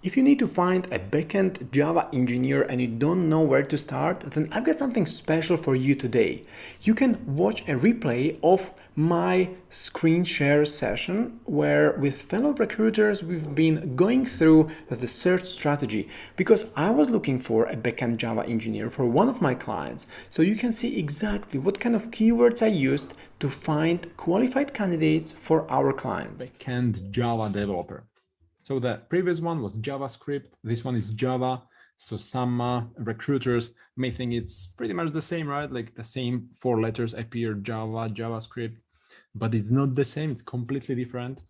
If you need to find a backend Java engineer and you don't know where to start, then I've got something special for you today. You can watch a replay of my screen share session where with fellow recruiters we've been going through the search strategy because I was looking for a backend Java engineer for one of my clients. So you can see exactly what kind of keywords I used to find qualified candidates for our clients. Backend Java developer. So the previous one was JavaScript. This one is Java. So some recruiters may think it's pretty much the same, right? Like the same 4 letters appear, Java, JavaScript, but it's not the same. It's completely different.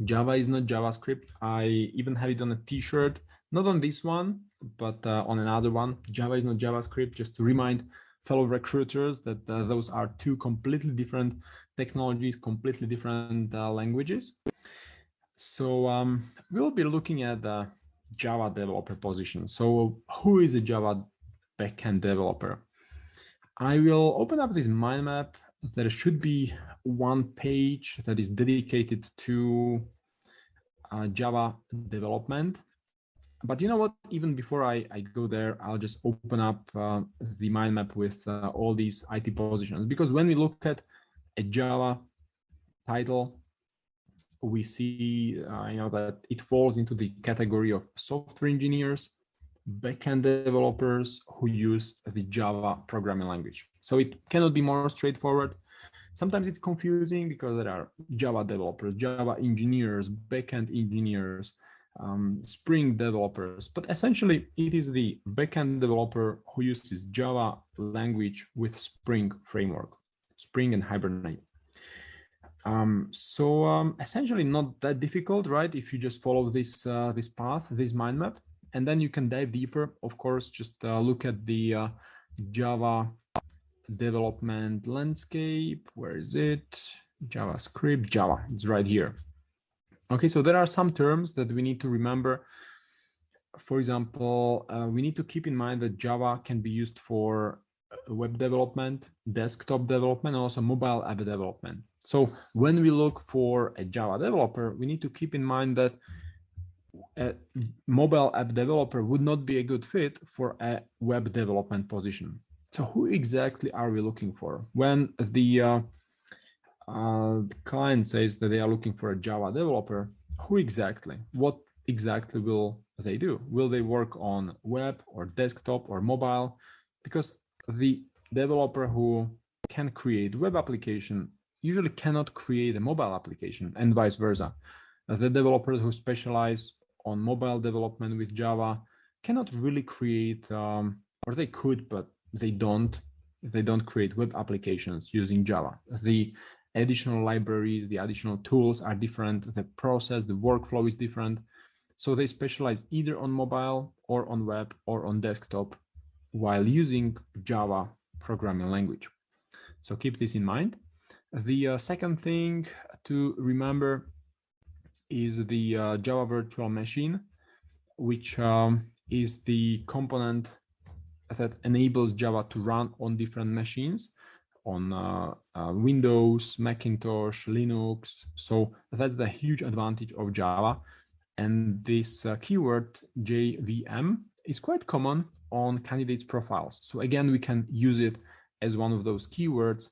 Java is not JavaScript. I even have it on a t-shirt, not on this one, but on another one. Java is not JavaScript, just to remind fellow recruiters that those are 2 completely different technologies, completely different languages. So we'll be looking at the Java developer position. So who is a Java backend developer? I will open up this mind map. There should be one page that is dedicated to Java development. But you know what? Even before I go there, I'll just open up the mind map with all these IT positions. Because when we look at a Java title, we see that it falls into the category of software engineers, backend developers who use the Java programming language. So it cannot be more straightforward. Sometimes it's confusing because there are Java developers, Java engineers, backend engineers, Spring developers, but essentially it is the backend developer who uses Java language with Spring framework, Spring and Hibernate. Essentially not that difficult, right? If you just follow this this path, this mind map, and then you can dive deeper. Of course, just look at the Java development landscape. Where is it? JavaScript, Java, it's right here. Okay, so there are some terms that we need to remember. For example, we need to keep in mind that Java can be used for web development, desktop development, and also mobile app development. So when we look for a Java developer, we need to keep in mind that a mobile app developer would not be a good fit for a web development position. So who exactly are we looking for? When the client says that they are looking for a Java developer, who exactly? What exactly will they do? Will they work on web or desktop or mobile? Because the developer who can create web application usually cannot create a mobile application, and vice versa. The developers who specialize on mobile development with Java cannot really create, or they could, but they don't create web applications using Java. The additional libraries, the additional tools are different. The process, the workflow is different. So they specialize either on mobile or on web or on desktop while using Java programming language. So keep this in mind. The second thing to remember is the Java virtual machine, which is the component that enables Java to run on different machines, on Windows, Macintosh, Linux. So that's the huge advantage of Java. And this keyword JVM is quite common on candidates' profiles. So again, we can use it as one of those keywords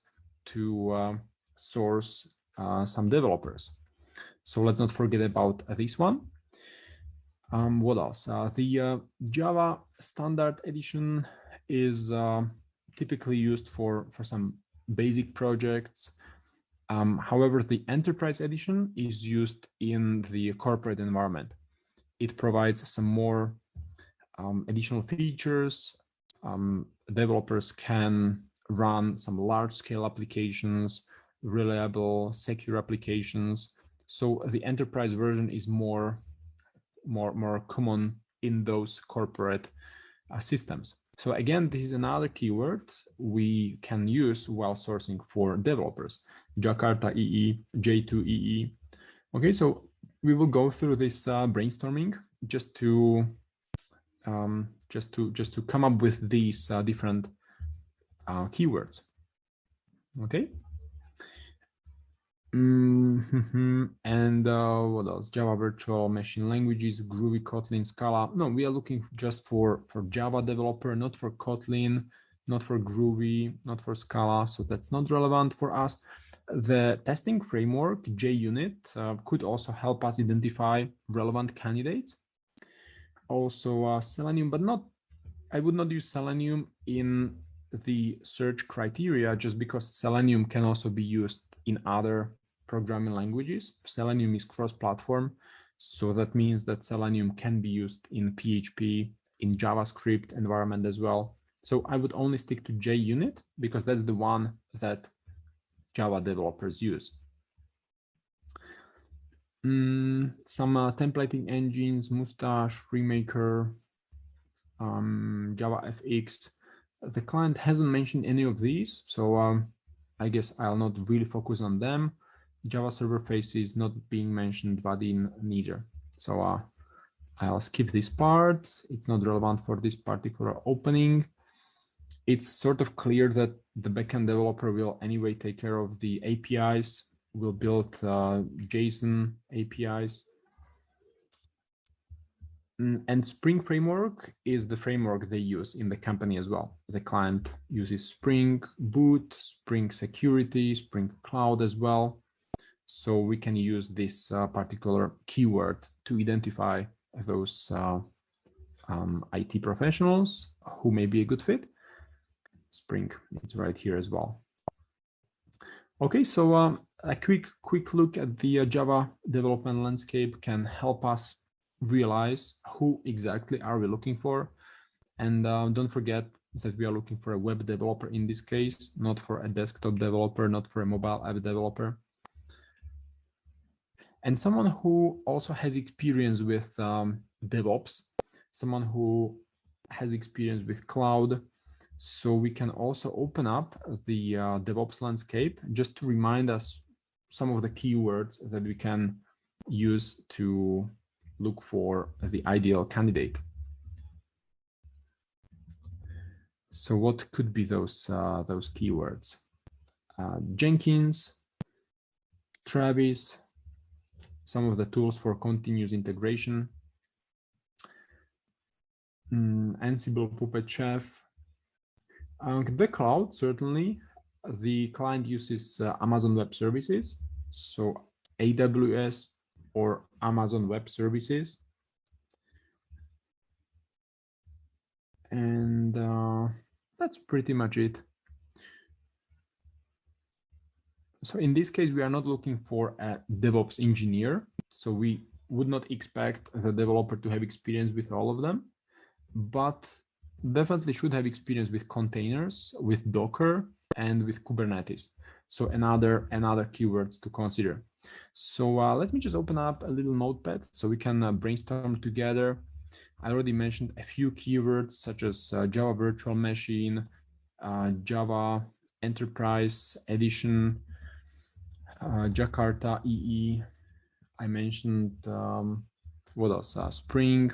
to source some developers. So let's not forget about this one. What else? The Java Standard Edition is typically used for some basic projects. However, the Enterprise Edition is used in the corporate environment. It provides some more additional features. Developers can run some large-scale applications, reliable, secure applications. So the Enterprise version is more common in those corporate systems. So again, this is another keyword we can use while sourcing for developers. Jakarta EE, J2 EE. Okay, so we will go through this brainstorming just to come up with these different keywords. Okay. And what else? Java virtual machine languages, Groovy, Kotlin, Scala. No, we are looking just for Java developer, not for Kotlin, not for Groovy, not for Scala. So that's not relevant for us. The testing framework, JUnit, could also help us identify relevant candidates. Also Selenium, but not, I would not use Selenium in the search criteria just because Selenium can also be used in other programming languages. Selenium is cross-platform, so that means that Selenium can be used in PHP, in JavaScript environment as well. So I would only stick to JUnit because that's the one that Java developers use. Some templating engines, Mustache, Remaker, Java FX. The client hasn't mentioned any of these, so I guess I'll not really focus on them. Java server faces not being mentioned, Vaadin neither. So I'll skip this part. It's not relevant for this particular opening. It's sort of clear that the backend developer will anyway take care of the APIs, will build JSON APIs. And Spring Framework is the framework they use in the company as well. The client uses Spring Boot, Spring Security, Spring Cloud as well. So we can use this particular keyword to identify those IT professionals who may be a good fit. Spring, it's right here as well. Okay, so a quick look at the Java development landscape can help us realize who exactly are we looking for. And don't forget that we are looking for a web developer in this case, not for a desktop developer, not for a mobile app developer. And someone who also has experience with DevOps, someone who has experience with cloud. So we can also open up the DevOps landscape just to remind us some of the keywords that we can use to look for the ideal candidate. So what could be those keywords? Jenkins, Travis, some of the tools for continuous integration, Ansible, Puppet, Chef. The cloud, certainly. The client uses Amazon Web Services, so AWS or Amazon Web Services. And that's pretty much it. So in this case, we are not looking for a DevOps engineer. So we would not expect the developer to have experience with all of them, but definitely should have experience with containers, with Docker, and with Kubernetes. So another keywords to consider. So let me just open up a little notepad so we can brainstorm together. I already mentioned a few keywords such as Java Virtual Machine, Java Enterprise Edition, Jakarta EE. I mentioned what else? Spring.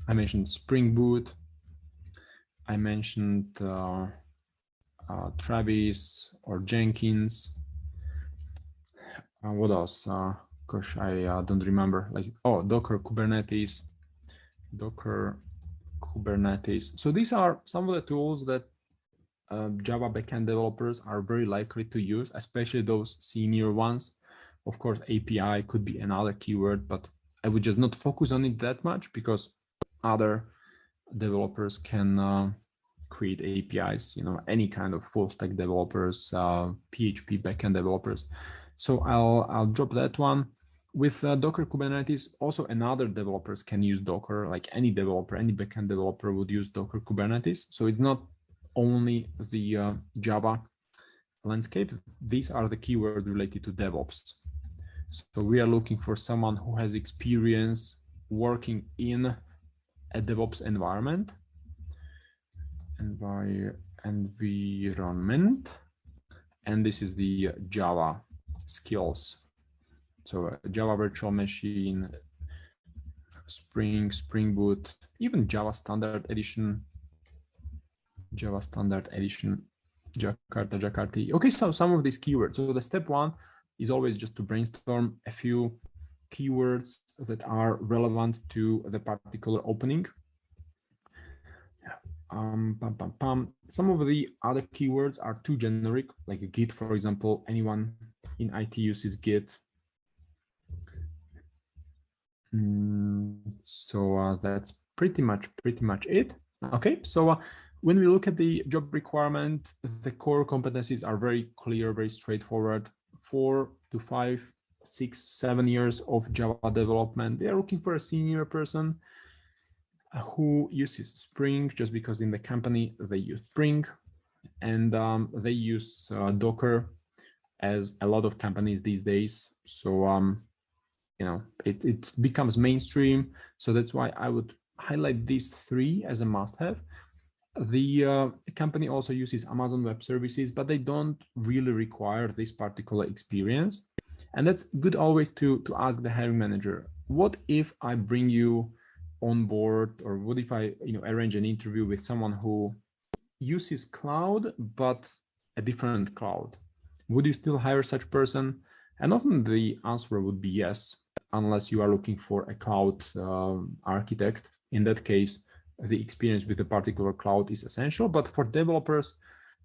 I mentioned Spring Boot. I mentioned Travis or Jenkins. What else? Gosh, I don't remember. Like, oh, Docker Kubernetes. Docker Kubernetes. So these are some of the tools that Java backend developers are very likely to use, especially those senior ones. Of course, API could be another keyword, but I would just not focus on it that much because other developers can create APIs, any kind of full stack developers, PHP backend developers. So I'll drop that one. With Docker Kubernetes, also another developers can use Docker, like any developer, any backend developer would use Docker Kubernetes. So it's not only the Java landscape. These are the keywords related to DevOps. So we are looking for someone who has experience working in a DevOps environment, environment, and this is the Java skills. So Java Virtual Machine, Spring, Spring Boot, even Java Standard Edition, Jakarta. Okay, so some of these keywords. So the step one, is always just to brainstorm a few keywords that are relevant to the particular opening. Some of the other keywords are too generic, like Git, for example. Anyone in IT uses Git. So that's pretty much it. Okay, so when we look at the job requirement, the core competencies are very clear, very straightforward. 4 to 5, 6, 7 years of Java development. They are looking for a senior person who uses Spring, just because in the company they use Spring, and they use Docker, as a lot of companies these days. So you know, it becomes mainstream. So that's why I would highlight these 3 as a must-have. The company also uses Amazon Web Services, but they don't really require this particular experience. And that's good always to ask the hiring manager, what if I bring you on board, or what if I arrange an interview with someone who uses cloud, but a different cloud? Would you still hire such person? And often the answer would be yes, unless you are looking for a cloud architect. In that case, the experience with a particular cloud is essential, but for developers,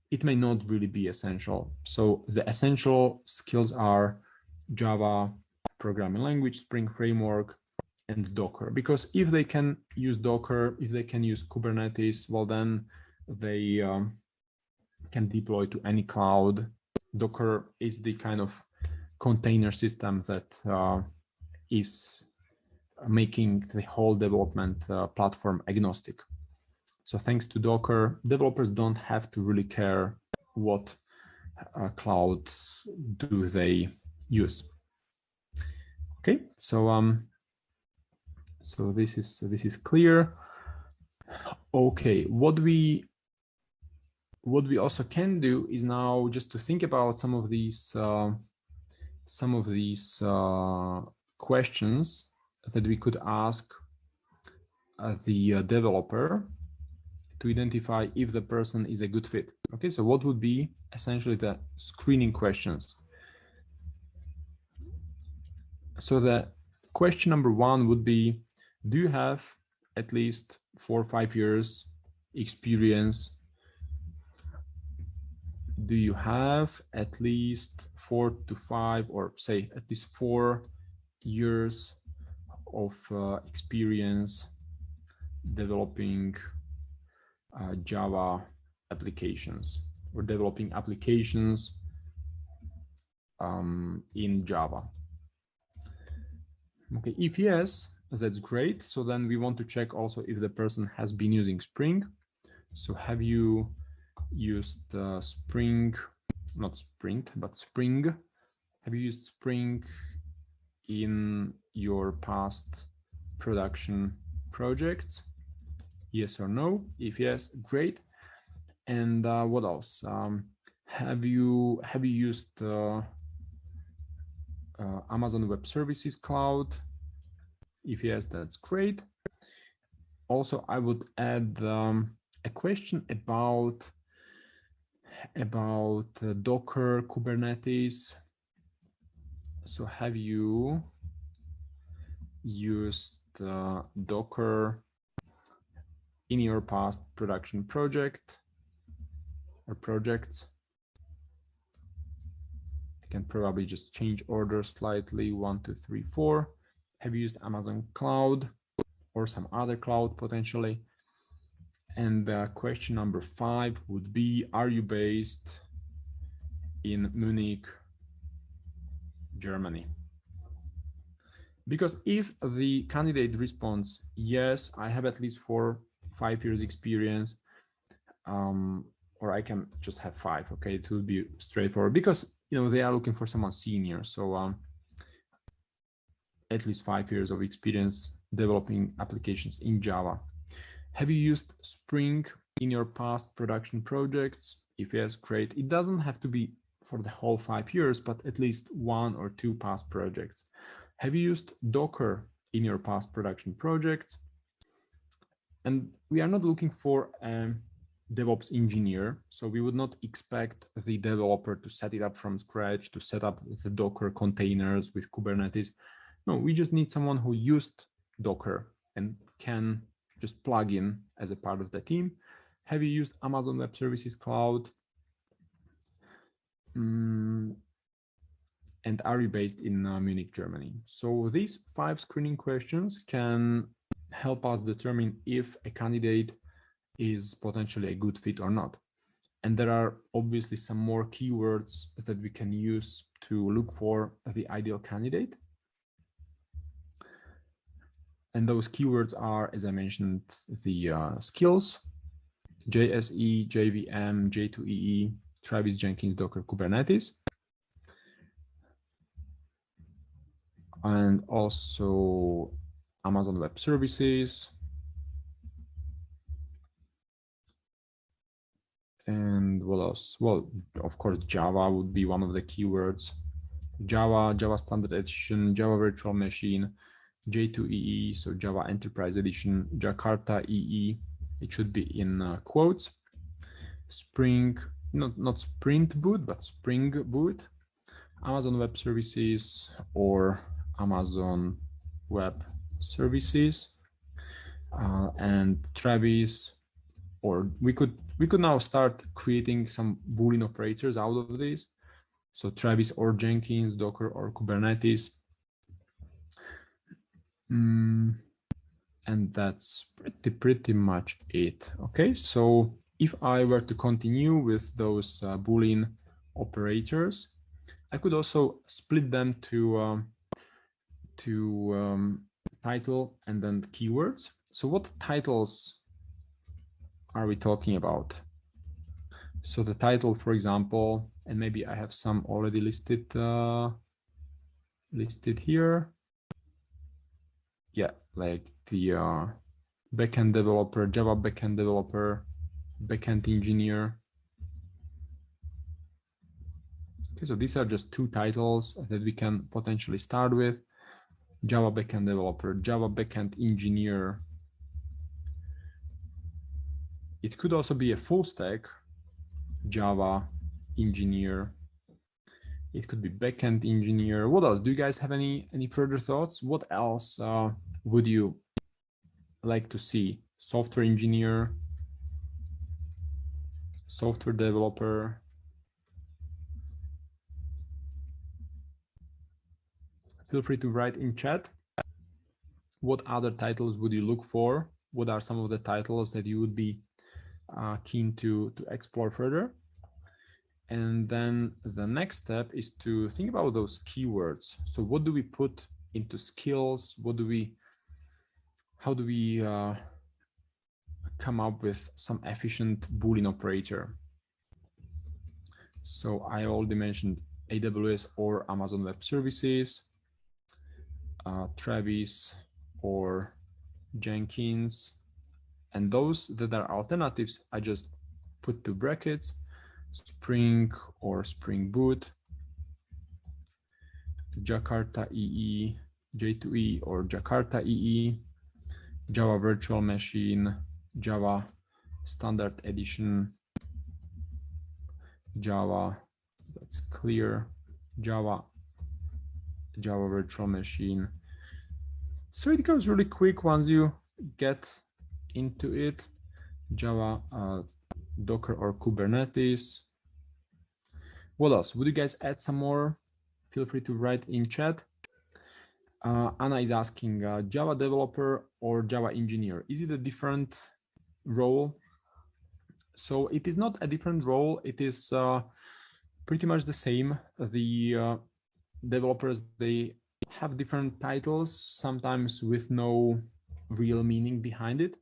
it may not really be essential. So the essential skills are Java, programming language, Spring Framework, and Docker. Because if they can use Docker, if they can use Kubernetes, well, then they can deploy to any cloud. Docker is the kind of container system that is making the whole development platform agnostic. So thanks to Docker, developers don't have to really care what cloud do they use. Okay, so so this is clear. Okay, what we also can do is now just to think about some of these questions that we could ask the developer to identify if the person is a good fit. Okay, so what would be essentially the screening questions? So the question number 1 would be, do you have at least 4 or 5 years experience? Do you have at least 4 to 5, or say at least 4 years of experience developing Java applications, or developing applications in Java? Okay, if yes, that's great. So then we want to check also if the person has been using Spring. So have you used Spring, not Sprint, but Spring? Have you used Spring in your past production projects? Yes or no? If yes, great. And what else? Have you used Amazon Web Services Cloud? If yes, that's great. Also, I would add a question about Docker, Kubernetes. So have you used Docker in your past production project or projects? I can probably just change order slightly, 1, 2, 3, 4. Have you used Amazon Cloud or some other cloud potentially? And question number 5 would be, are you based in Munich, Germany? Because if the candidate responds, yes, I have at least 4 or 5 years experience, or I can just have 5, okay, it will be straightforward, because they are looking for someone senior. So at least 5 years of experience developing applications in Java. Have you used Spring in your past production projects? If yes, great. It doesn't have to be for the whole 5 years, but at least 1 or 2 past projects. Have you used Docker in your past production projects? And we are not looking for DevOps engineer. So we would not expect the developer to set it up from scratch, to set up the Docker containers with Kubernetes. No, we just need someone who used Docker and can just plug in as a part of the team. Have you used Amazon Web Services Cloud? And are you based in Munich, Germany? So these 5 screening questions can help us determine if a candidate is potentially a good fit or not. And there are obviously some more keywords that we can use to look for the ideal candidate. And those keywords are, as I mentioned, the skills, JSE, JVM, J2EE, Travis, Jenkins, Docker, Kubernetes. And also Amazon Web Services. And what else? Well, of course, Java would be one of the keywords. Java Standard Edition, Java Virtual Machine, J2EE, so Java Enterprise Edition, Jakarta EE. It should be in quotes. Spring, not Sprint Boot, but Spring Boot. Amazon Web Services or Amazon Web Services, and Travis, or we could now start creating some Boolean operators out of this. So Travis or Jenkins, Docker or Kubernetes. And that's pretty much it. Okay, so if I were to continue with those Boolean operators, I could also split them to title and then keywords. So what titles are we talking about? So the title, for example, and maybe I have some already listed here. Yeah, like the backend developer, Java backend developer, backend engineer. Okay, so these are just 2 titles that we can potentially start with. Java backend developer, Java backend engineer. It could also be a full stack Java engineer. It could be backend engineer. What else? Do you guys have any further thoughts? What else would you like to see? Software engineer, software developer. Feel free to write in chat. What other titles would you look for? What are some of the titles that you would be keen to explore further? And then the next step is to think about those keywords. So what do we put into skills? How do we come up with some efficient Boolean operator? So I already mentioned AWS or Amazon Web Services, Travis or Jenkins, and those that are alternatives, I just put 2 brackets, Spring or Spring Boot, Jakarta EE, J2E or Jakarta EE, Java Virtual Machine, Java Standard Edition, Java, that's clear, Java Virtual Machine. So it goes really quick once you get into it. Java, Docker or Kubernetes. What else? Would you guys add some more? Feel free to write in chat. Anna is asking, Java developer or Java engineer, is it a different role? So it is not a different role. It is pretty much the same. The developers, they have different titles, sometimes with no real meaning behind it.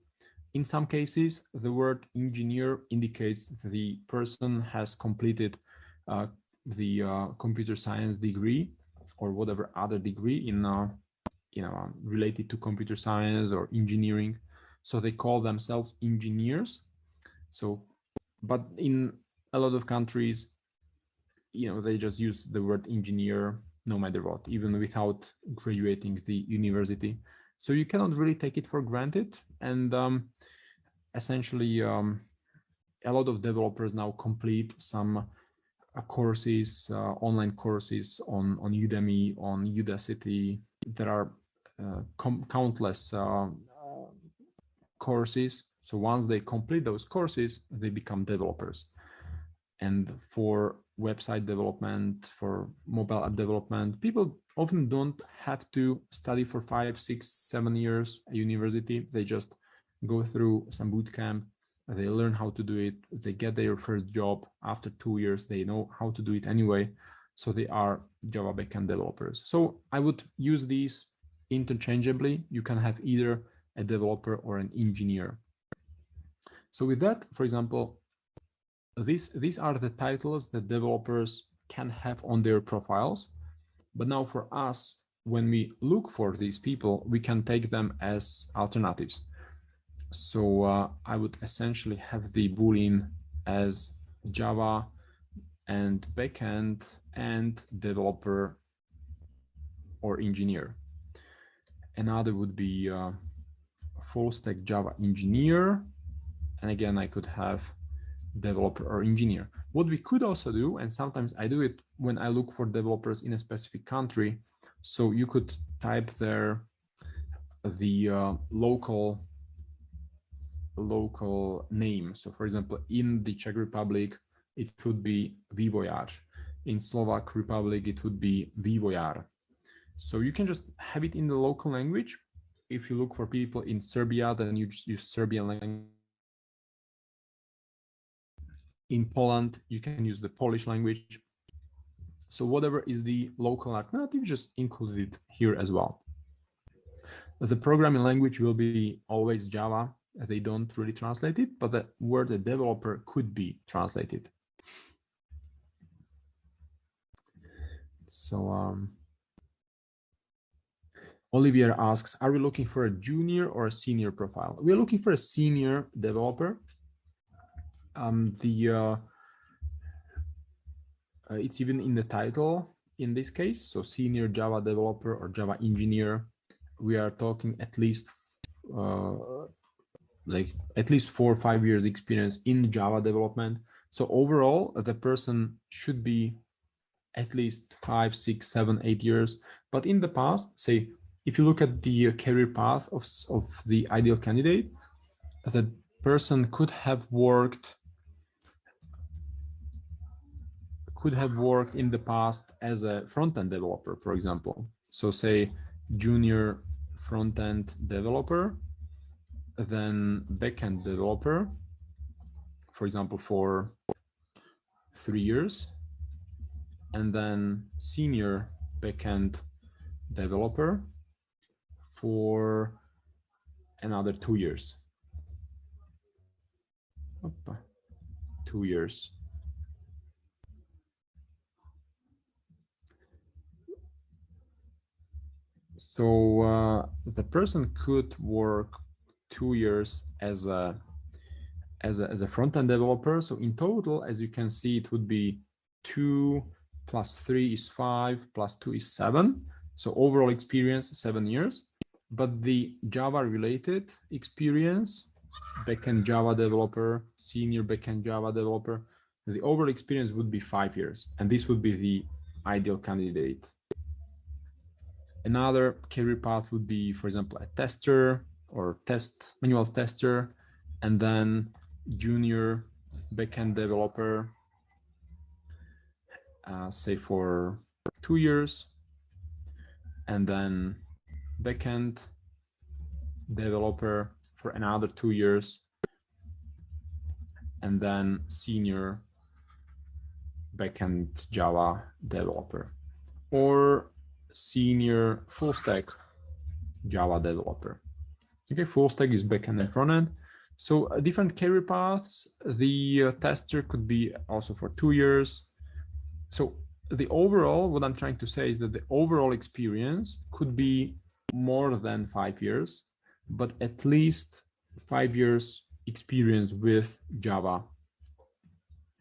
In some cases, the word engineer indicates that the person has completed the computer science degree or whatever other degree in related to computer science or engineering. So they call themselves engineers. So, but in a lot of countries, they just use the word engineer no matter what, even without graduating the university. So you cannot really take it for granted. And essentially, a lot of developers now complete some courses, online courses on Udemy, on Udacity. There are countless courses. So once they complete those courses, they become developers. And for website development, for mobile app development, people often don't have to study for 5, 6, 7 years at university. They just go through some boot camp. They learn how to do it. They get their first job. After 2 years, they know how to do it anyway. So they are Java backend developers. So I would use these interchangeably. You can have either a developer or an engineer. So with that, for example, these are the titles that developers can have on their profiles. But now for us, when we look for these people, we can take them as alternatives. So I would essentially have the Boolean as Java and backend and developer or engineer. Another would be full stack Java engineer. And again, I could have developer or engineer. What we could also do, and sometimes I do it when I look for developers in a specific country. So you could type there the local name. So for example, in the Czech Republic, it would be Vývojář. In Slovak Republic, it would be Vývojar. So you can just have it in the local language. If you look for people in Serbia, then you just use Serbian language. In Poland, you can use the Polish language. So whatever is the local alternative, just include it here as well. The programming language will be always Java. They don't really translate it, but the word the developer could be translated. So Olivier asks, are we looking for a junior or a senior profile? We're looking for a senior developer. It's even in the title in this case. So senior Java developer or Java engineer. We are talking at least at least 4 or 5 years experience in Java development. So overall, the person should be at least 5, 6, 7, 8 years. But in the past, say, if you look at the career path of the ideal candidate, the person could have worked in the past as a front-end developer, for example. So say junior front-end developer, then backend developer, for example, for 3 years, and then senior backend developer for another 2 years. 2 years. So the person could work 2 years as a front-end developer. So in total, as you can see, it would be 2 plus 3 is 5 plus 2 is 7. So overall experience 7 years. But the Java related experience, backend Java developer, senior backend Java developer, the overall experience would be 5 years. And this would be the ideal candidate. Another career path would be, for example, a tester or manual tester, and then junior backend developer, say for 2 years, and then backend developer for another 2 years, and then senior backend Java developer, or senior full stack Java developer. Okay, full stack is backend and front end. So different career paths. The tester could be also for 2 years. So the overall, what I'm trying to say is that the overall experience could be more than 5 years, but at least 5 years experience with Java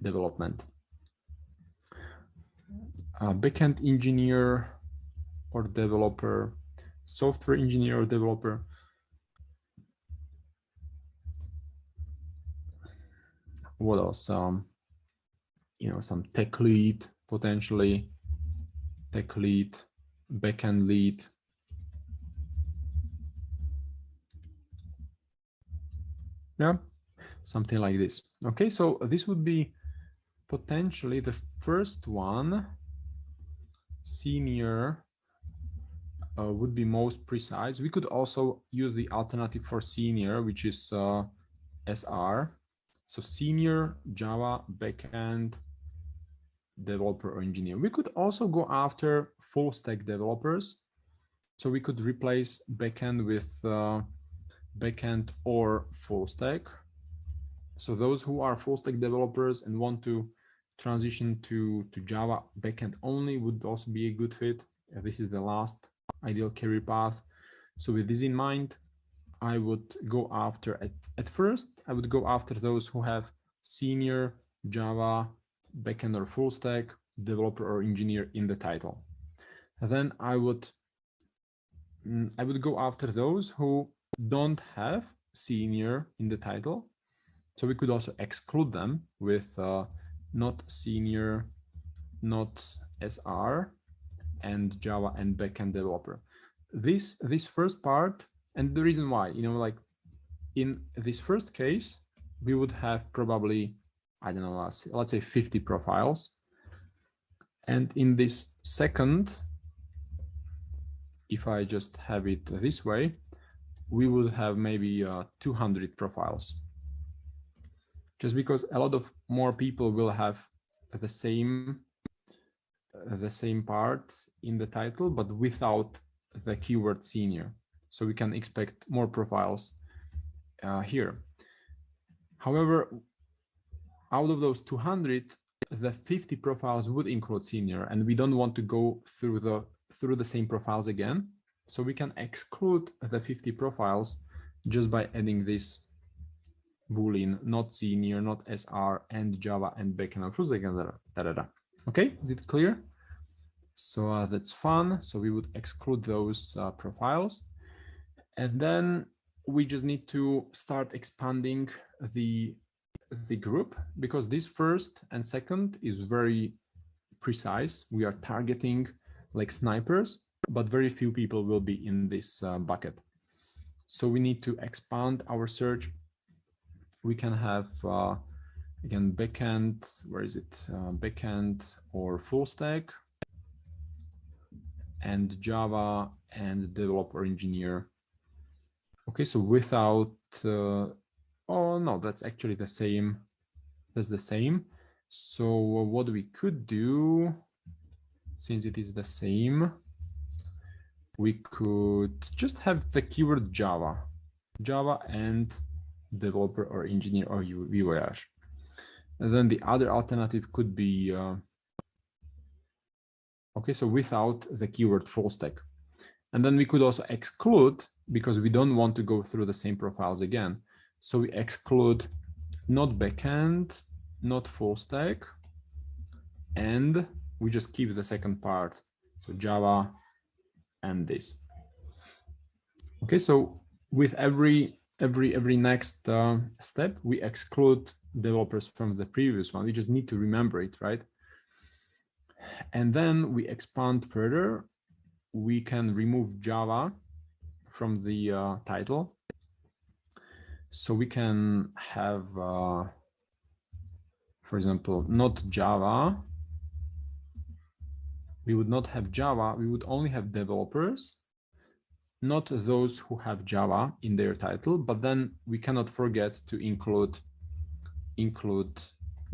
development. Backend engineer or developer, software engineer or developer. What else? You know, some tech lead, potentially tech lead, backend lead. Yeah, something like this. Okay, so this would be potentially the first one. Senior would be most precise. We could also use the alternative for senior, which is SR. So senior Java backend developer or engineer. We could also go after full stack developers. So we could replace backend with backend or full stack. So those who are full stack developers and want to transition to Java backend only would also be a good fit. This is the last ideal career path. So with this in mind, I would go after, at first, I would go after those who have senior Java backend or full stack developer or engineer in the title. And then I would go after those who don't have senior in the title. So we could also exclude them with not senior, not SR, and Java and backend developer. This first part, and the reason why, you know, like in this first case, we would have probably, I don't know, let's say 50 profiles. And in this second, if I just have it this way, we would have maybe 200 profiles. Just because a lot of more people will have the same part in the title, but without the keyword senior. So we can expect more profiles here. However, out of those 200, the 50 profiles would include senior, and we don't want to go through the same profiles again. So we can exclude the 50 profiles just by adding this Boolean, not senior, not SR, and Java and backend and full stack. Okay, is it clear? So that's fun. So we would exclude those profiles, and then we just need to start expanding the group, because this first and second is very precise. We are targeting like snipers, but very few people will be in this bucket. So we need to expand our search. We can have again backend, where is it? Backend or full stack, and Java and developer engineer. Okay, so without oh no, that's actually the same. That's the same. So what we could do, since it is the same, we could just have the keyword Java and developer or engineer or VYH. And then the other alternative could be, okay, so without the keyword full stack. And then we could also exclude, because we don't want to go through the same profiles again. So we exclude not backend, not full stack, and we just keep the second part. So Java and this. Okay, so with every next step, we exclude developers from the previous one. We just need to remember it, right? And then we expand further. We can remove Java from the title. So we can have, for example, not Java. We would not have Java. We would only have developers, not those who have Java in their title, but then we cannot forget to include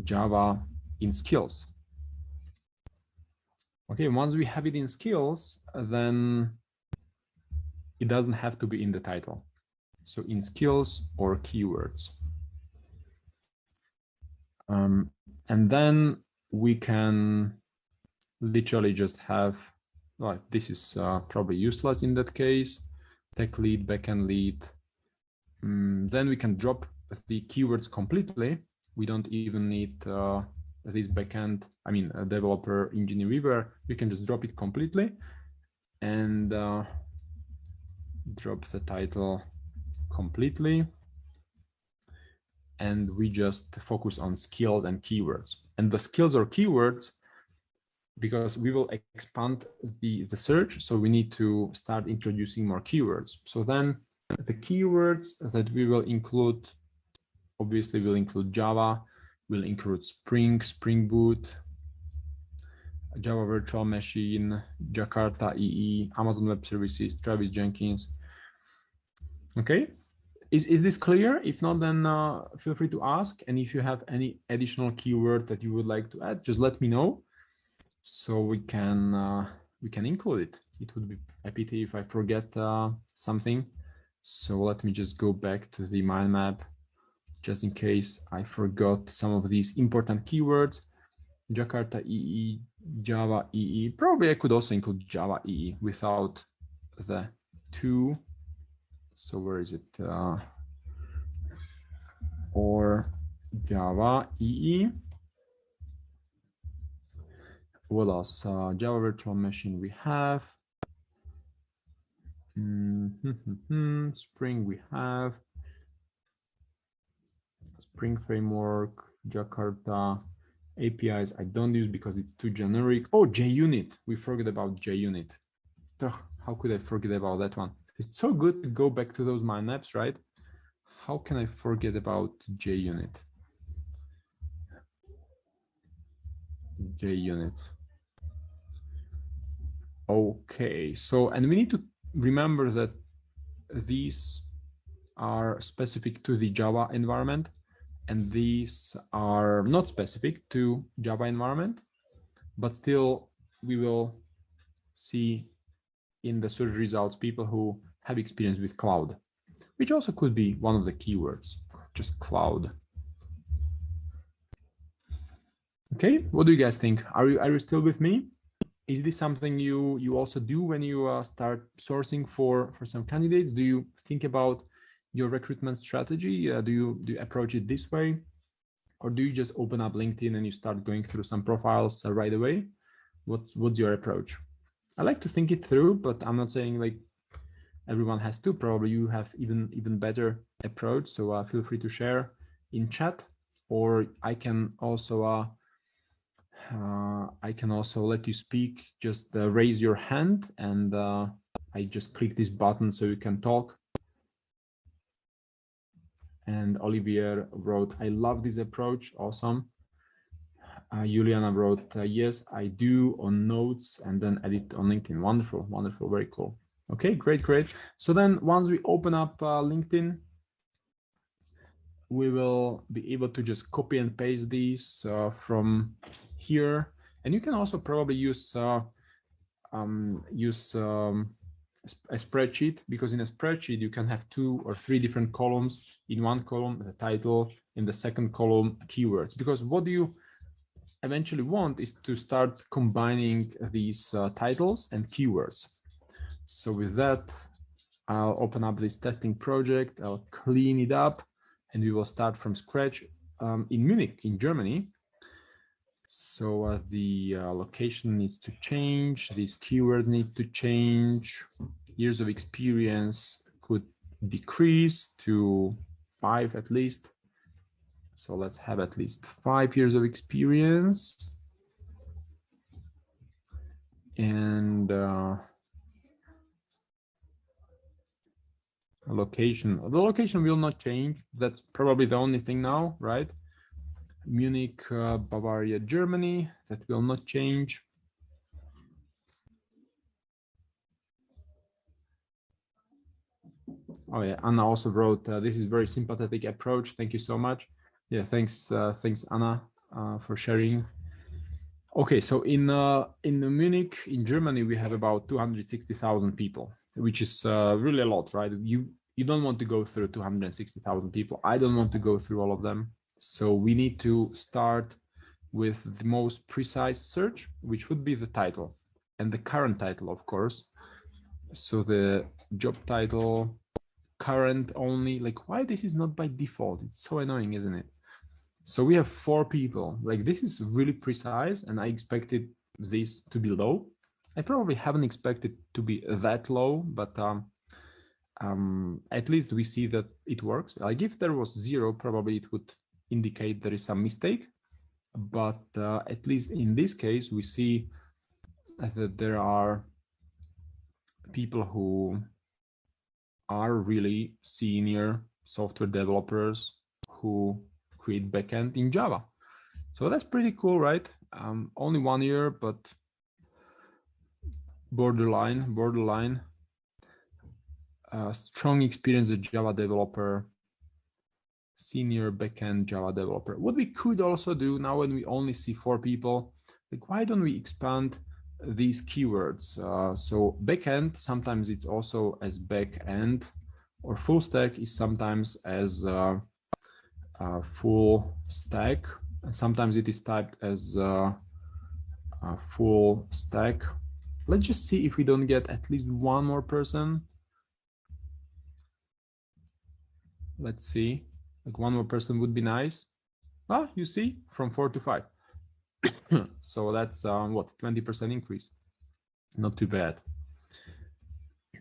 Java in skills. Okay, once we have it in skills, then it doesn't have to be in the title. So in skills or keywords. And then we can literally just have, well, this is probably useless in that case, tech lead, backend lead. Then we can drop the keywords completely. We don't even need this backend, I mean, a developer engineer viewer. We can just drop it completely and drop the title completely. and we just focus on skills and keywords. And the skills or keywords, because we will expand the search, so we need to start introducing more keywords. So then the keywords that we will include, obviously will include Java, will include Spring Boot, Java Virtual Machine, Jakarta EE, Amazon Web Services, Travis Jenkins. Okay, is this clear? If not, then feel free to ask. And if you have any additional keyword that you would like to add, just let me know, so we can include it. It would be a pity if I forget something. So let me just go back to the mind map, just in case I forgot some of these important keywords. Jakarta EE, Java EE. Probably I could also include Java EE without the 2. So where is it? Or Java EE. What else? Java Virtual Machine we have. Spring we have. Spring Framework, Jakarta. APIs I don't use because it's too generic. Oh, JUnit. We forgot about JUnit. Ugh, how could I forget about that one? It's so good to go back to those mind maps, right? How can I forget about JUnit? JUnit. Okay, so, and we need to remember that these are specific to the Java environment, and these are not specific to Java environment, but still we will see in the search results people who have experience with cloud, which also could be one of the keywords, just cloud. Okay, what do you guys think? Are you still with me? Is this something you also do when you start sourcing for some candidates? Do you think about your recruitment strategy? Do you approach it this way, or do you just open up LinkedIn and you start going through some profiles right away? What's your approach? I like to think it through, but I'm not saying like everyone has to. Probably you have even better approach. So feel free to share in chat, or I can also let you speak. Just raise your hand, and I just click this button so you can talk. And Olivier wrote, I love this approach. Awesome. Juliana wrote, yes, I do, on notes, and then edit on LinkedIn. Wonderful, wonderful, very cool. Okay, great. So then once we open up LinkedIn, we will be able to just copy and paste these from here. And you can also probably use a spreadsheet, because in a spreadsheet you can have 2 or 3 different columns. In one column, the title, in the second column, keywords. Because what you eventually want is to start combining these titles and keywords. So with that, I'll open up this testing project, I'll clean it up, and we will start from scratch in Munich, in Germany. So the location needs to change, these keywords need to change, years of experience could decrease to 5 at least. So let's have at least 5 years of experience. And location. The location will not change. That's probably the only thing now, right? Munich, Bavaria, Germany. That will not change. Oh yeah, Anna also wrote, this is very sympathetic approach. Thank you so much. Yeah, thanks Anna for sharing. Okay, so in Munich, in Germany, we have about 260,000 people, which is really a lot, right? You don't want to go through 260,000 people. I don't want to go through all of them. So we need to start with the most precise search, which would be the title and the current title, of course. So the job title, current only, like why this is not by default? It's so annoying, isn't it? So we have 4 people. Like this is really precise, and I expected this to be low. I probably haven't expected to be that low, but at least we see that it works. Like if there was 0, probably it would indicate there is some mistake. But at least in this case, we see that there are people who are really senior software developers who create backend in Java. So that's pretty cool, right? Only 1 year, but borderline. Strong experience as Java developer, senior backend Java developer. What we could also do now when we only see 4 people, like why don't we expand these keywords? So backend, sometimes it's also as backend, or full stack is sometimes as full stack. And sometimes it is typed as full stack. Let's just see if we don't get at least one more person. Let's see, like one more person would be nice. Ah, you see, from 4 to 5. So that's what, 20% increase. Not too bad.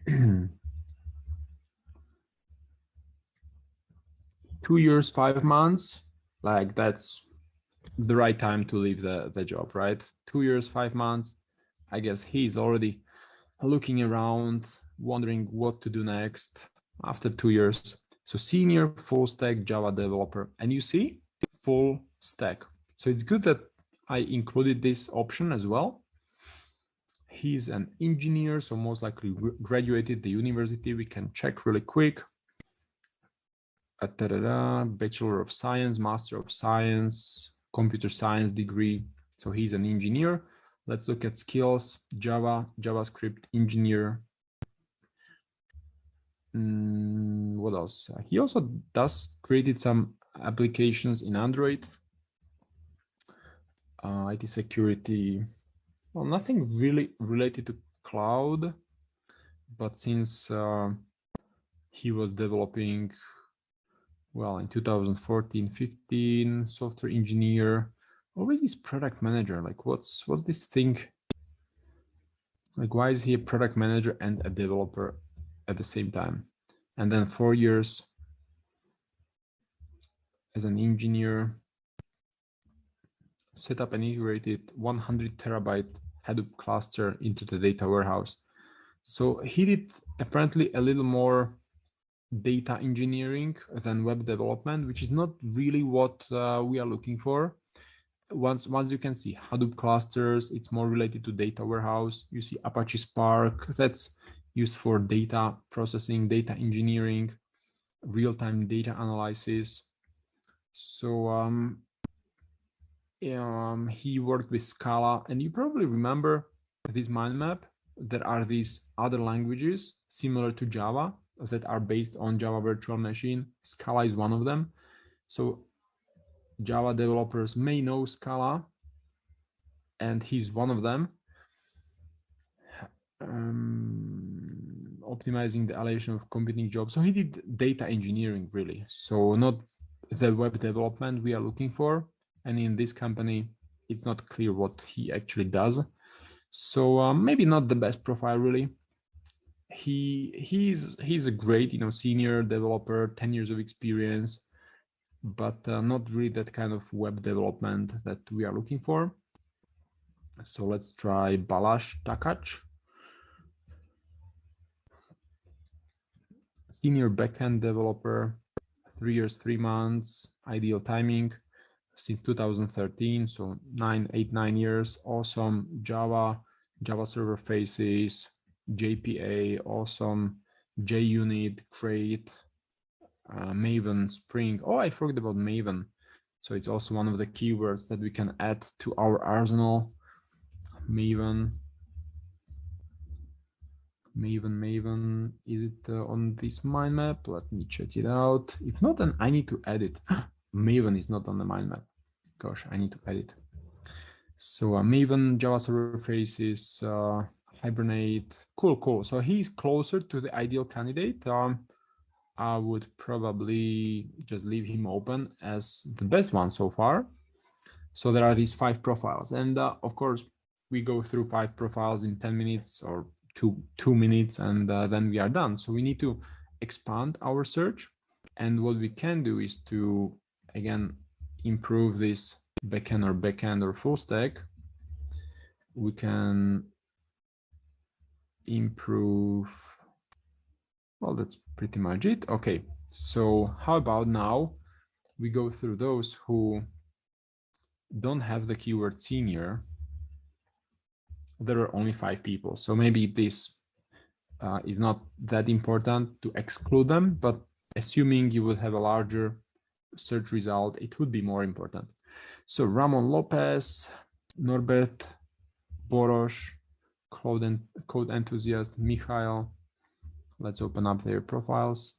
2 years, 5 months, like that's the right time to leave the job, right? 2 years, 5 months. I guess he's already looking around, wondering what to do next after 2 years. So senior full stack Java developer, and you see full stack. So it's good that I included this option as well. He's an engineer, so most likely graduated the university. We can check really quick. Bachelor of Science, Master of Science, Computer Science degree. So he's an engineer. Let's look at skills. Java, JavaScript engineer. What else? He also created some applications in Android. IT security. Well, nothing really related to cloud, but since he was developing, well, in 2014-15, software engineer, always this product manager. Like, what's this thing? Like, why is he a product manager and a developer at the same time? And then 4 years as an engineer, set up and integrated 100 terabyte Hadoop cluster into the data warehouse. So he did apparently a little more data engineering than web development, which is not really what we are looking for. Once you can see Hadoop clusters, it's more related to data warehouse. You see Apache Spark, that's used for data processing, data engineering, real-time data analysis. So he worked with Scala, and you probably remember this mind map. There are these other languages similar to Java that are based on Java virtual machine. Scala is one of them. So Java developers may know Scala, and he's one of them. Optimizing the allocation of competing jobs. So he did data engineering, really. So not the web development we are looking for. And in this company, it's not clear what he actually does. So maybe not the best profile, really. He's a great, senior developer, 10 years of experience, but not really that kind of web development that we are looking for. So let's try Balázs Takács. Senior backend developer, 3 years, 3 months, ideal timing since 2013, so 9 years. Awesome. Java server faces, JPA, awesome. JUnit, great. Maven, Spring. Oh, I forgot about Maven. So it's also one of the keywords that we can add to our arsenal. Maven. Is it on this mind map? Let me check it out. If not, then I need to add it. Maven is not on the mind map. Gosh, I need to add it. So Maven, Java server faces, Hibernate. Cool. So he's closer to the ideal candidate. I would probably just leave him open as the best one so far. So there are these 5 profiles, and of course we go through 5 profiles in 10 minutes or two minutes, and then we are done. So we need to expand our search. And what we can do is to, again, improve this backend or full stack. We can improve, well, that's pretty much it. Okay, so how about now we go through those who don't have the keyword senior. There are only 5 people, so maybe this is not that important to exclude them, but assuming you would have a larger search result, it would be more important. So Ramon Lopez, Norbert Boros, code enthusiast, Mikhail. Let's open up their profiles.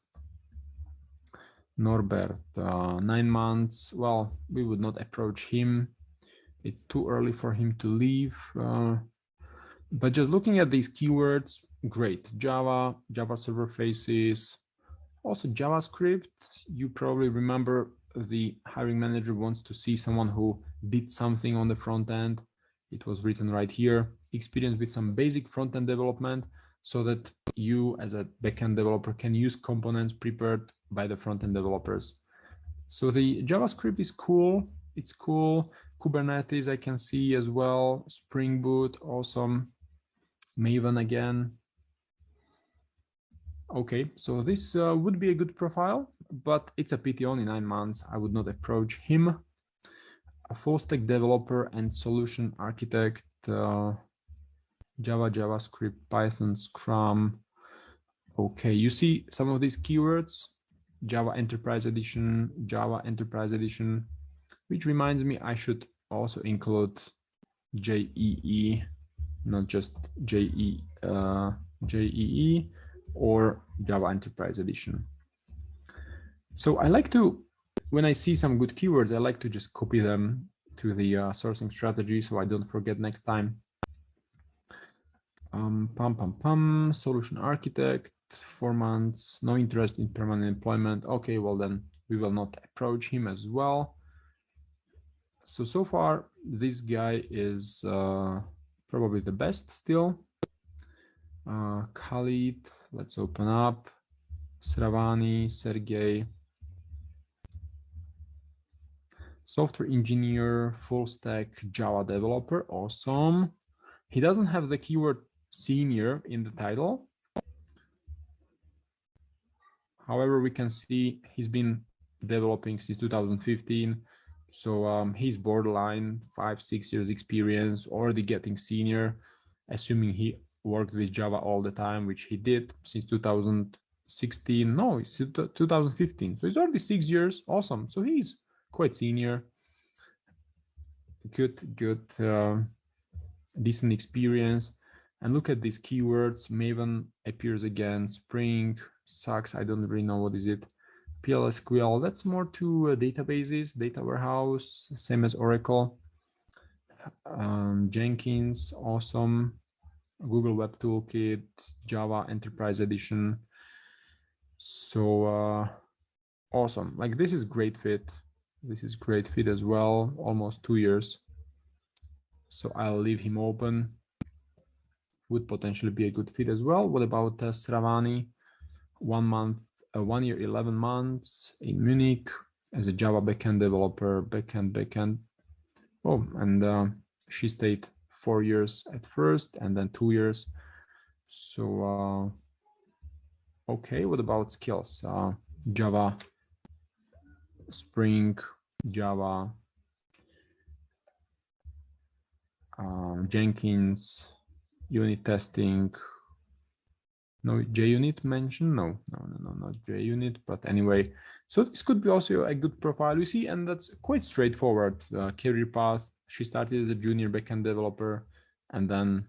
Norbert, 9 months. Well, we would not approach him. It's too early for him to leave. But just looking at these keywords, great. Java server faces, also JavaScript. You probably remember the hiring manager wants to see someone who did something on the front end. It was written right here. Experience with some basic front-end development so that you as a backend developer can use components prepared by the front-end developers. So the JavaScript is cool. It's cool. Kubernetes I can see as well. Spring Boot, awesome. Maven again. Okay, so this would be a good profile, but it's a pity, only 9 months. I would not approach him. A full stack developer and solution architect, Java, JavaScript, Python, Scrum. Okay, you see some of these keywords, Java Enterprise Edition, which reminds me I should also include JEE, not just JEE or Java Enterprise Edition. So I like to, when I see some good keywords, I like to just copy them to the sourcing strategy so I don't forget next time. Solution architect, 4 months, no interest in permanent employment. Okay, well then we will not approach him as well. So far, this guy is probably the best still. Khalid, let's open up. Sravani, Sergey. Software engineer, full stack Java developer, awesome. He doesn't have the keyword senior in the title. However, we can see he's been developing since 2015. So he's borderline 5-6 years experience, already getting senior, assuming he worked with Java all the time, which he did since 2016. No, it's 2015. So it's already 6 years. Awesome. So he's quite senior. Good, decent experience. And look at these keywords. Maven appears again. Spring sucks. I don't really know what is it. PLSQL, that's more to databases, data warehouse, same as Oracle. Jenkins, awesome. Google Web Toolkit, Java Enterprise Edition. So awesome. Like this is great fit. This is great fit as well. Almost 2 years. So I'll leave him open. Would potentially be a good fit as well. What about Sravani? 1 month, 1 year, 11 months in Munich as a Java backend developer, backend. Oh, and she stayed 4 years at first and then 2 years. So, okay, what about skills? Java, Spring, Java, Jenkins, unit testing. No JUnit mentioned? No, not JUnit. But anyway, so this could be also a good profile we see, and that's quite straightforward. Career path. She started as a junior backend developer, and then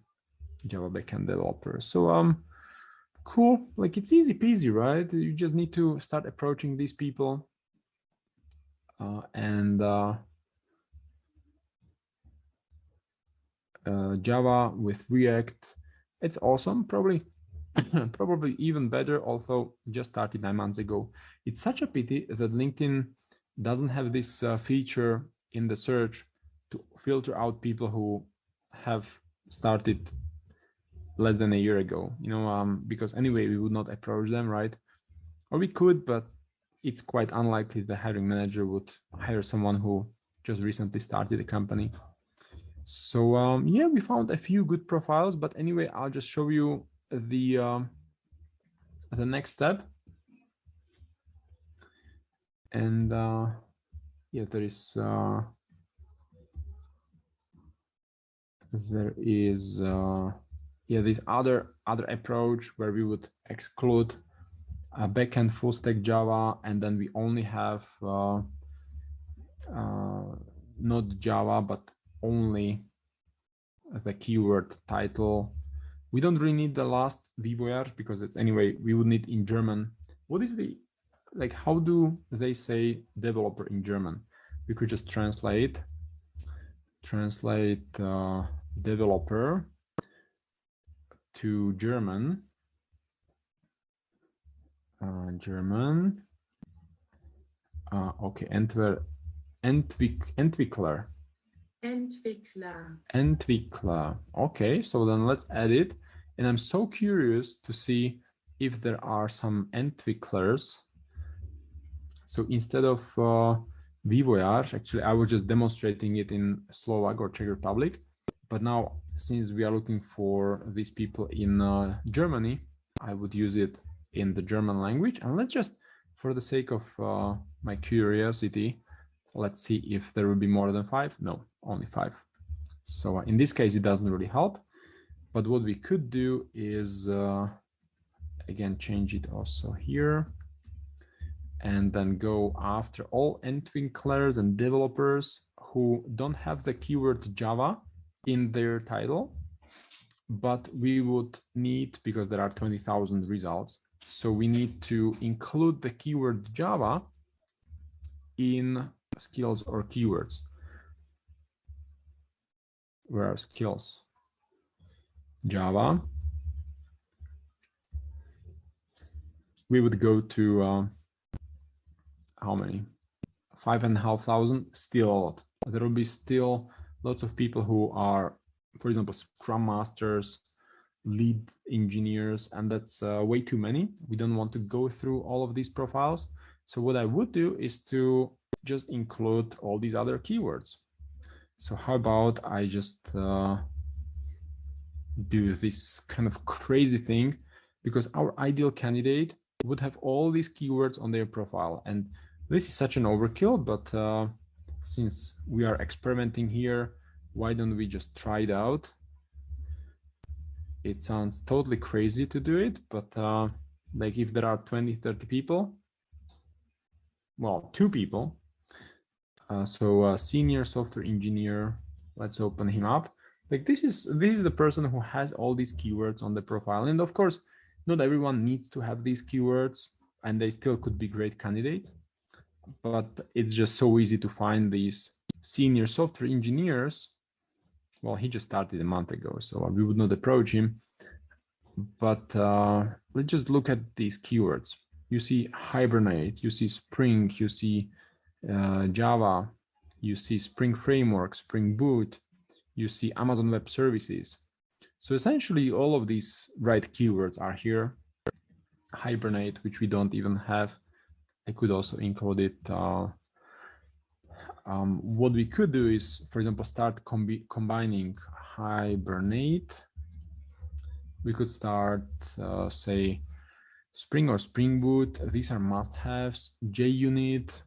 Java backend developer. So cool. Like it's easy peasy, right? You just need to start approaching these people, and Java with React. It's awesome. Probably even better, although just started 9 months ago. It's such a pity that LinkedIn doesn't have this feature in the search to filter out people who have started less than a year ago, because anyway, we would not approach them, right? or we could, but it's quite unlikely the hiring manager would hire someone who just recently started a company. So yeah, we found a few good profiles, but anyway, I'll just show you the next step. And yeah, there is yeah, this other approach where we would exclude a backend full stack Java, and then we only have not Java, but only the keyword title. We don't really need the last VVoyage because it's anyway, we would need in German. What is the, like, how do they say developer in German? We could just translate developer to German. Okay, Entwickler. Okay, so then let's add it. And I'm so curious to see if there are some Entwicklers. So instead of VVoyage, actually, I was just demonstrating it in Slovak or Czech Republic. But now, since we are looking for these people in Germany, I would use it in the German language. And let's just, for the sake of my curiosity, let's see if there will be more than 5. No, only 5. So in this case, it doesn't really help. But what we could do is, again, change it also here. And then go after all Entwicklers and developers who don't have the keyword Java in their title, but we would need, because there are 20,000 results, so we need to include the keyword Java in skills or keywords. Where are skills? Java. We would go to how many? 5,500, still a lot. There will be still lots of people who are, for example, Scrum Masters, lead engineers, and that's way too many. We don't want to go through all of these profiles. So what I would do is to just include all these other keywords. So how about I just do this kind of crazy thing, because our ideal candidate would have all these keywords on their profile. And this is such an overkill, but since we are experimenting here, why don't we just try it out? It sounds totally crazy to do it, but like if there are 20, 30 people, well, 2 people. So senior software engineer, let's open him up. Like this is the person who has all these keywords on the profile. And of course, not everyone needs to have these keywords, and they still could be great candidates. But it's just so easy to find these senior software engineers. Well, he just started a month ago, so we would not approach him. But let's just look at these keywords. You see Hibernate, you see Spring, you see Java, you see Spring Framework, Spring Boot, you see Amazon Web Services. So essentially all of these right keywords are here. Hibernate, which we don't even have. I could also include it. What we could do is, for example, start combining Hibernate. We could start, say, Spring or Spring Boot. These are must-haves. JUnit.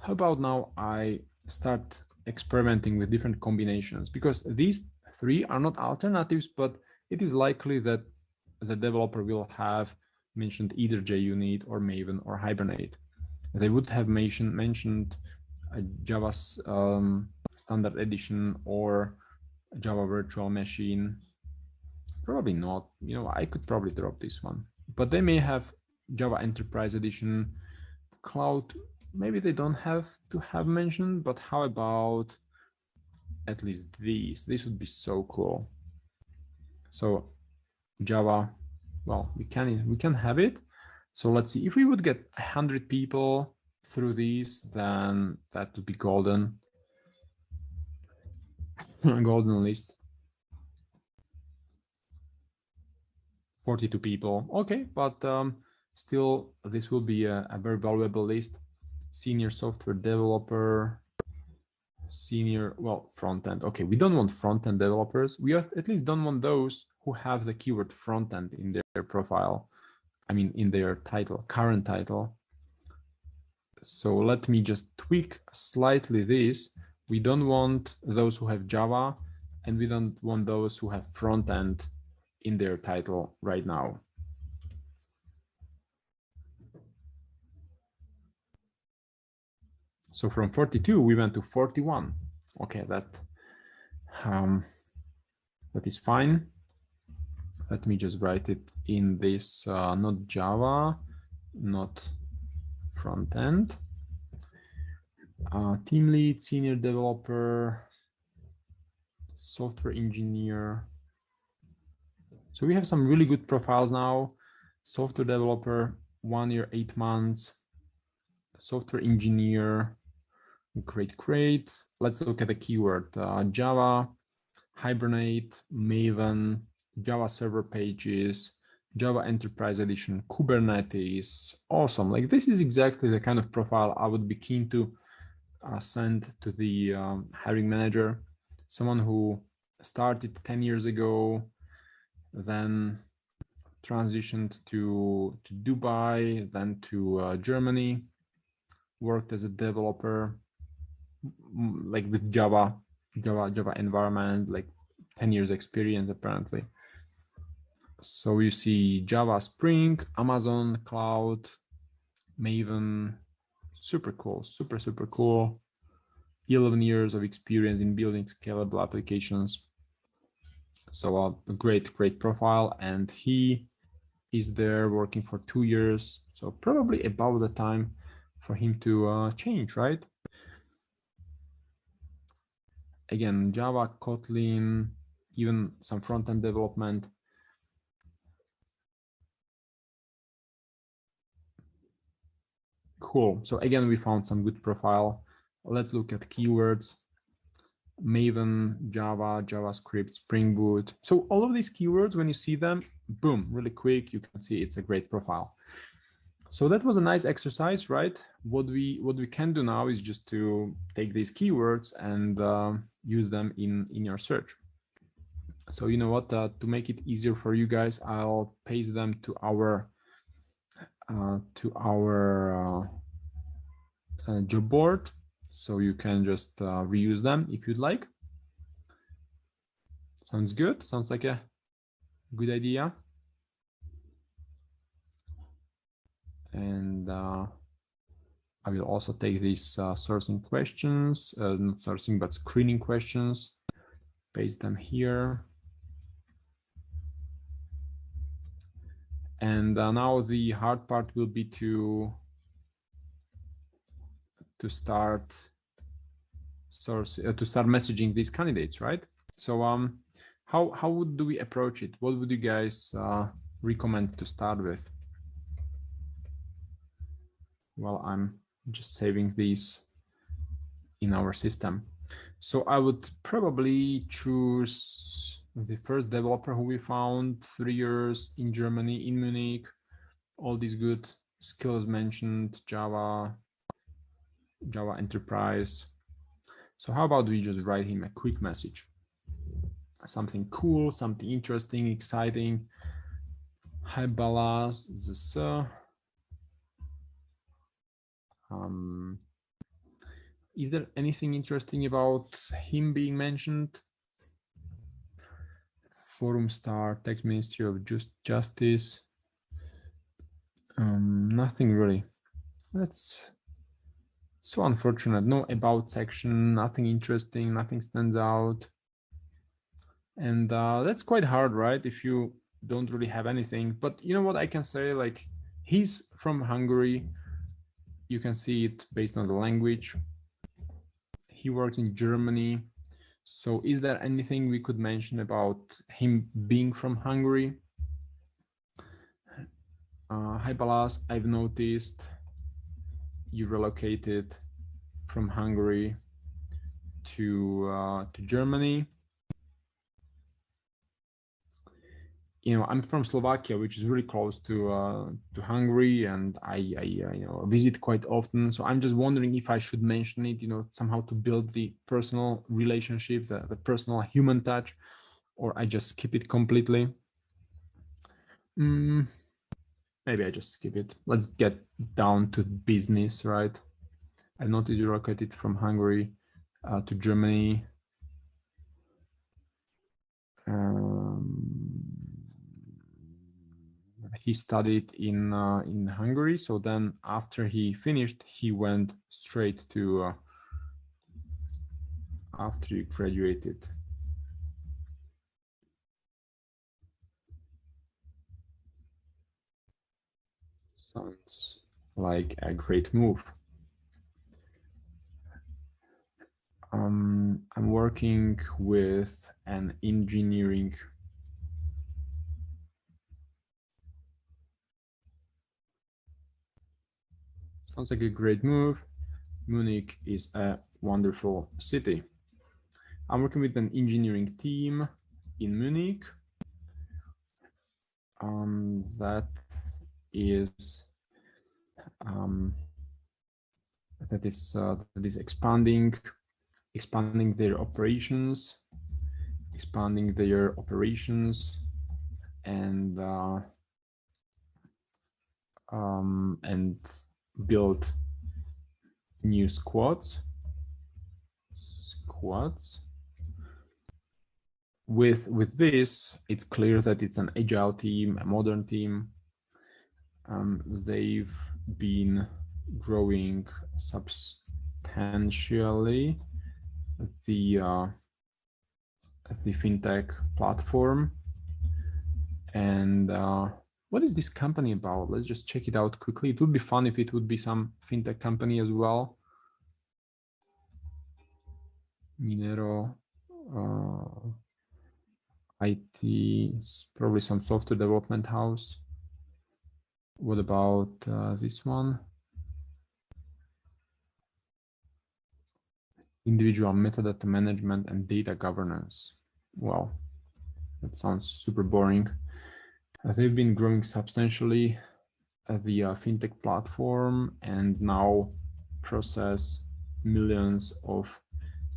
How about now I start experimenting with different combinations, because these 3 are not alternatives, but it is likely that the developer will have mentioned either JUnit or Maven or Hibernate. They would have mentioned Java's standard edition or Java virtual machine. Probably not. You know, I could probably drop this one, but they may have Java Enterprise Edition, Cloud. Maybe they don't have to have mentioned, but how about at least these? This would be so cool. So Java, well, we can have it. So let's see, if we would get 100 people through these, then that would be golden. Golden list. 42 people. Okay, but Still, this will be a very valuable list. Senior software developer, senior, well, front-end. Okay, we don't want front-end developers. We at least don't want those who have the keyword front-end in their profile. I mean, in their title, current title. So let me just tweak slightly this. We don't want those who have Java, and we don't want those who have front-end in their title right now. So from 42, we went to 41. Okay, that is fine. Let me just write it in this, not Java, not front end. Team lead, senior developer, software engineer. So we have some really good profiles now. Software developer, 1 year, 8 months. Software engineer, great. Let's look at the keyword. Java, Hibernate, Maven, Java server pages, Java Enterprise Edition, Kubernetes. Awesome. Like, this is exactly the kind of profile I would be keen to send to the hiring manager. Someone who started 10 years ago, then transitioned to Dubai, then to Germany, worked as a developer, like with Java environment, like 10 years experience apparently. So you see Java, Spring, Amazon Cloud, Maven, super cool, super cool. 11 years of experience in building scalable applications. So a great profile, and he is there working for 2 years. So probably about the time for him to change, right? Again, Java, Kotlin, even some front-end development. Cool. So again, we found some good profile. Let's look at keywords. Maven, Java, JavaScript, Spring Boot. So all of these keywords, when you see them, boom, really quick, you can see it's a great profile. So that was a nice exercise, right? What we can do now is just to take these keywords and use them in your search. So you know what? To make it easier for you guys, I'll paste them to our job board, so you can just reuse them if you'd like. Sounds good. Sounds like a good idea. And I will also take these sourcing questions, not sourcing, but screening questions, paste them here. And now the hard part will be to start messaging these candidates, right? So how do we approach it? What would you guys recommend to start with? Well, I'm just saving these in our system. So I would probably choose the first developer who we found, 3 years in Germany, in Munich, all these good skills mentioned, Java Enterprise. So how about we just write him a quick message? Something cool, something interesting, exciting. Hi, Balas. Is there anything interesting about him being mentioned? Forum star, Text Ministry of Justice. Nothing really. That's so unfortunate. No about section, nothing interesting, nothing stands out. And that's quite hard, right? If you don't really have anything. But you know what I can say? Like, he's from Hungary. You can see it based on the language. He works in Germany. So is there anything we could mention about him being from Hungary? Hi, Balas, I've noticed you relocated from Hungary to Germany. I'm from Slovakia, which is really close to Hungary, and I visit quite often. So I'm just wondering if I should mention it, somehow to build the personal relationship, the personal human touch, or I just skip it completely. Maybe I just skip it. Let's get down to business, right? I noticed you relocated from Hungary to Germany. He studied in Hungary, so then after he finished, he went straight to after he graduated. Sounds like a great move. I'm working with an engineering. Sounds like a great move. Munich is a wonderful city. I'm working with an engineering team in Munich. That is expanding their operations, and build new squads. With this, it's clear that it's an agile team, a modern team. They've been growing substantially the fintech platform. And what is this company about? Let's just check it out quickly. It would be fun if it would be some fintech company as well. Minero, IT, probably some software development house. What about this one? Individual metadata management and data governance. Well, that sounds super boring. They've been growing substantially the fintech platform and now process millions of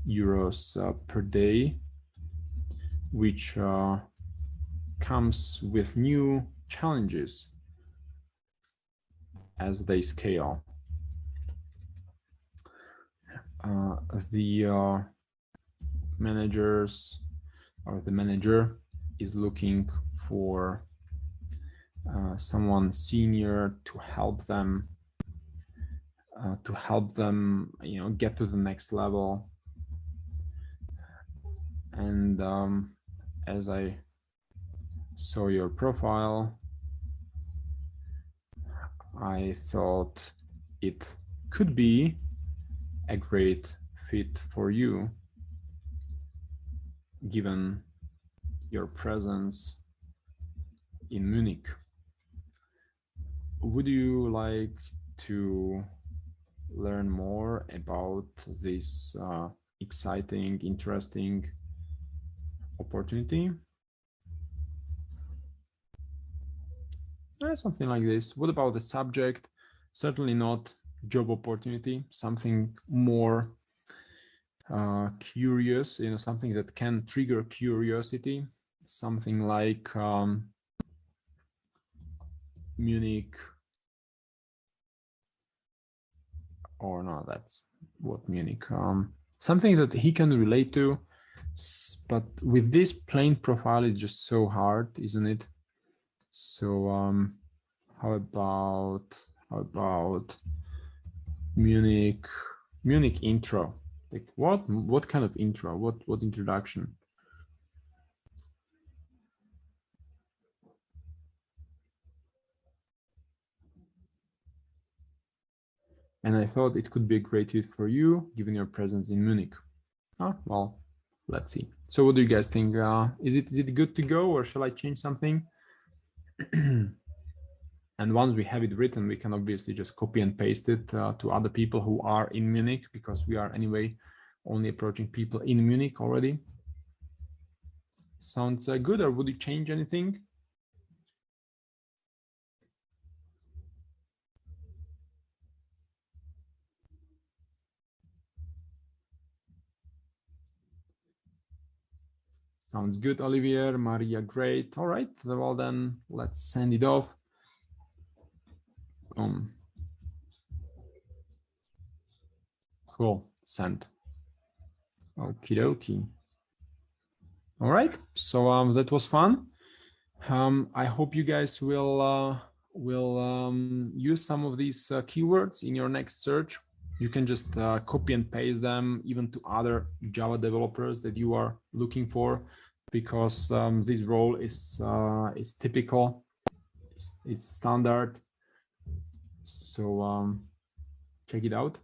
euros per day, which comes with new challenges as they scale. The managers or the manager is looking for someone senior to help them get to the next level. And as I saw your profile, I thought it could be a great fit for you, given your presence in Munich. Would you like to learn more about this exciting, interesting opportunity? Something like this. What about the subject? Certainly not job opportunity, something more curious, something that can trigger curiosity, something like Munich, or no, that's what Munich, something that he can relate to. But with this plain profile, it's just so hard, isn't it? So how about Munich intro? Like what kind of intro? What introduction? And I thought it could be a great fit for you, given your presence in Munich. Well, let's see. So what do you guys think? Is it good to go, or shall I change something? And once we have it written, we can obviously just copy and paste it to other people who are in Munich, because we are anyway only approaching people in Munich already. Sounds good, or would you change anything? Sounds good, Olivier. Maria, great. All right, well then, let's send it off. Cool, send. Okie dokie. All right, so that was fun. I hope you guys will use some of these keywords in your next search. You can just copy and paste them even to other Java developers that you are looking for, because this role is typical, it's standard. So check it out.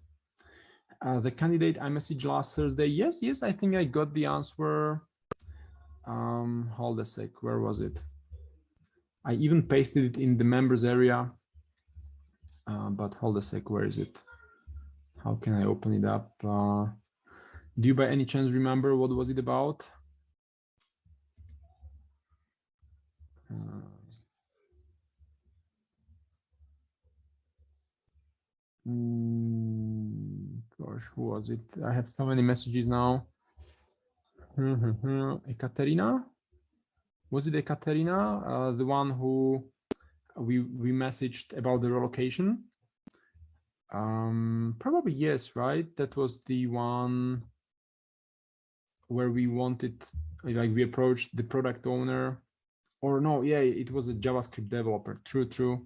The candidate I messaged last Thursday. Yes, I think I got the answer. Hold a sec, where was it? I even pasted it in the members area, but hold a sec, where is it? How can I open it up? Do you by any chance remember what was it about? Gosh, who was it? I have so many messages now. Ekaterina? Was it Ekaterina, the one who we messaged about the relocation? Probably yes, right? That was the one where we wanted, like, we approached the product owner, or no, yeah, it was a JavaScript developer. True.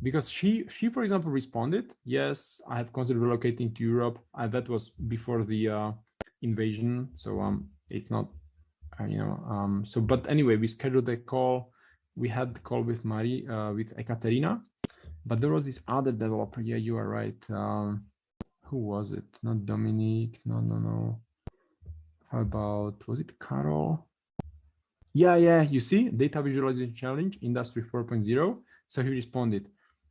Because she, for example, responded, yes, I have considered relocating to Europe. That was before the invasion, so it's not, so, but anyway, we scheduled a call. We had the call with Marie, with Ekaterina, but there was this other developer. Yeah, you are right. Who was it? Not Dominique. No. How about, was it Carol? Yeah, you see, data visualization challenge, industry 4.0. So he responded,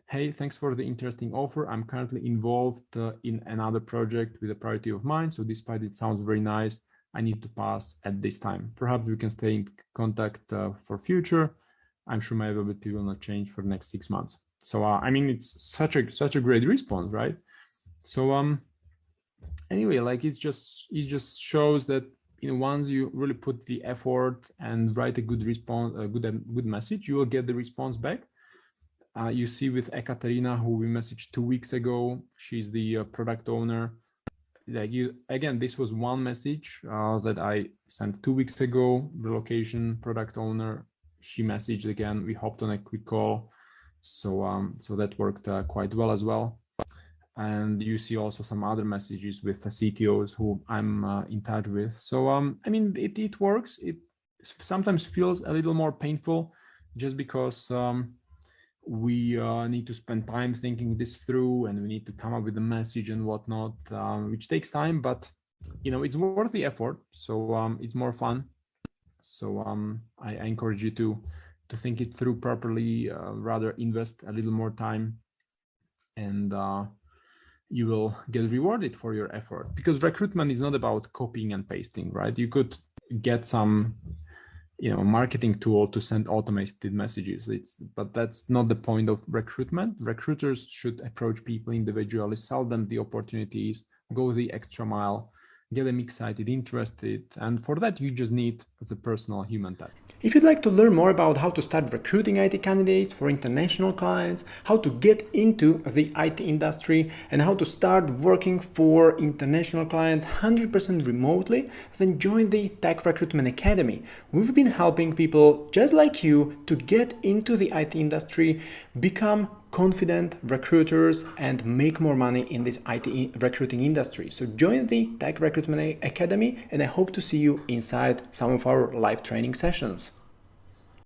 hey, thanks for the interesting offer. I'm currently involved in another project with a priority of mine. So despite it sounds very nice, I need to pass at this time. Perhaps we can stay in contact for future. I'm sure my availability will not change for the next 6 months. So I mean, it's such a great response, right? So anyway, like, it just shows that, once you really put the effort and write a good response, a good message, you will get the response back. You see with Ekaterina, who we messaged 2 weeks ago, she's the product owner. Like, again, this was one message that I sent 2 weeks ago, relocation, product owner. She messaged again, we hopped on a quick call. So that worked quite well as well. And you see also some other messages with the CTOs who I'm in touch with. So I mean, it works. It sometimes feels a little more painful just because we need to spend time thinking this through, and we need to come up with a message and whatnot, which takes time, but it's worth the effort. So it's more fun. So I encourage you to think it through properly, rather invest a little more time, and you will get rewarded for your effort, because recruitment is not about copying and pasting, right? You could get some marketing tool to send automated messages, but that's not the point of recruitment. Recruiters should approach people individually, sell them the opportunities, go the extra mile, get them excited, interested, and for that you just need the personal human touch. If you'd like to learn more about how to start recruiting IT candidates for international clients, how to get into the IT industry, and how to start working for international clients 100% remotely, then join the Tech Recruitment Academy. We've been helping people just like you to get into the IT industry, become confident recruiters, and make more money in this IT recruiting industry. So join the Tech Recruitment Academy, and I hope to see you inside some of our live training sessions.